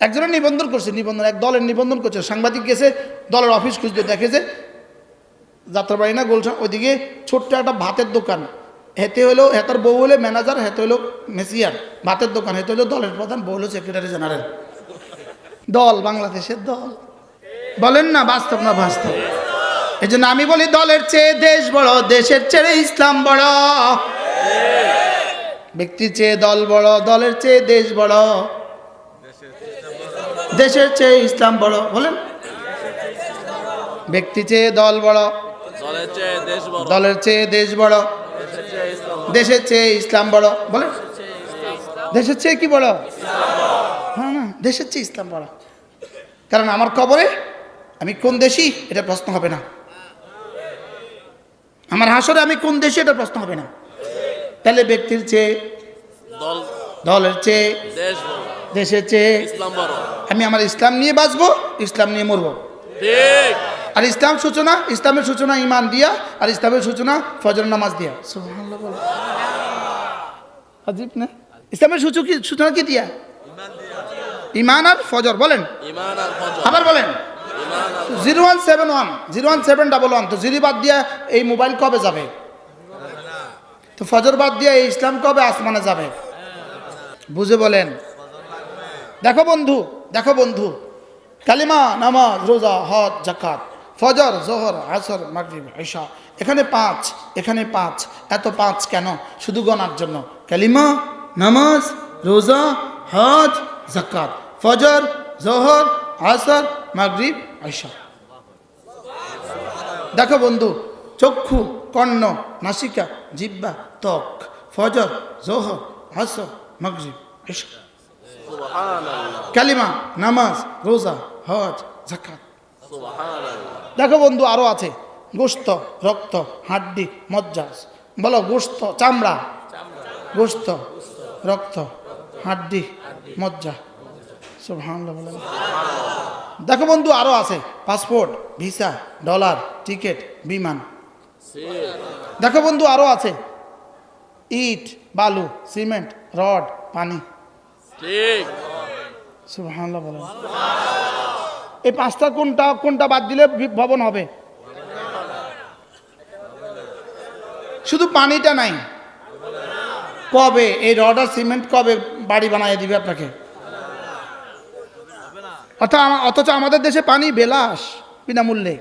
একজনের নিবন্ধন করছে, নিবন্ধন এক দলের নিবন্ধন করছে, সাংবাদিক গেছে দলের অফিস খুঁজতে, দেখে যে যাত্রাবাড়ি না গুলশান ওইদিকে ছোট্ট একটা ভাতের দোকান, হেতে হলো হেতার বউ হলে ম্যানেজার, হেতে হলো মেসিয়ার, ভাতের দোকান, হেতে হলো দলের প্রধান, বউ হলো সেক্রেটারি জেনারেল। দল বাংলাদেশের দল, বলেন না বাস্তব না বাস্তব? এই জন্য আমি বলি দলের চেয়ে দেশ বড়, দেশের চেয়ে ইসলাম বড়। ব্যক্তির চেয়ে দল বড়, দলের চেয়ে দেশ বড়, দেশের চেয়ে ইসলাম বড়। বলেন, ব্যক্তি চেয়ে দল বড়, দলের চেয়ে দেশ বড়, দেশের চেয়ে ইসলাম বড়। বলেন, দেশের চেয়ে কি বড়? হ্যাঁ না, দেশের চেয়ে ইসলাম বড়। কারণ আমার কবরে আমি কোন দেশি এটা প্রশ্ন হবে না, আমার হাসরে আমি কোন দেশি এটা প্রশ্ন হবে না। তাহলে ব্যক্তির চেয়ে দলের চেয়ে দেশের চেয়ে আমি আমার ইসলাম নিয়ে বাঁচবো, ইসলাম নিয়ে মরবো। আর ইসলাম সূচনা, ইসলামের সূচনা ইমান দিয়া, আর ইসলামের সূচনা ফজর নামাজ দিয়া। সুবহানাল্লাহ বলো, আজীব না? ইসলামের সূচনা কি দিয়া? ইমান আর ফজর। বলেন, আবার বলেন 0171 01711। তো জিরো বাদ দিয়া এই মোবাইল কবে যাবে? তো ফজর বাদ দিয়া এই ইসলাম কবে আসমানে যাবে? বুঝে বলেন। দেখো বন্ধু, দেখো বন্ধু, কালিমা, নামাজ, রোজা, হজ, যাকাত, ফজর, জোহর, আসর, মাগরিব, ইশা, এখানে 5, এখানে 5। এত 5 কেন? শুধু গণার জন্য। কালিমা, নামাজ, রোজা, হজ, যাকাত, ফজর, জোহর, আসর, মাগরিব, ইশা। দেখো বন্ধু, চক্ষু, কর্ণ, নাসিকা, জিহ্বা, ত্বক, ফজর, জোহর, আসর, মাগরিব, ইশা। কালিমা, নামাজ, রোজা, হজ, যাকাত। দেখো বন্ধু, আরো আছে গোশত, রক্ত, হাড্ডি, মজ্জা। বলো, গোশত, চামড়া, গোশত, রক্ত, হাড্ডি, মজ্জা। সুবহানাল্লাহ বলেন। দেখো বন্ধু, আরো আছে পাসপোর্ট, ভিসা, ডলার, টিকিট, বিমান। দেখো বন্ধু, আরো আছে ইট, বালু, সিমেন্ট, রড, পানি। সুবহানাল্লাহ বলেন। এই 5টা কোনটা কোনটা বাদ দিলে ভবন হবে? শুধু পানিটা নাই। কবে এই রড আর সিমেন্ট কবে বাড়ি বানিয়ে দিবে আপনাকে? অথচ আমাদের দেশে পানি বিলাস, বিনামূল্যে।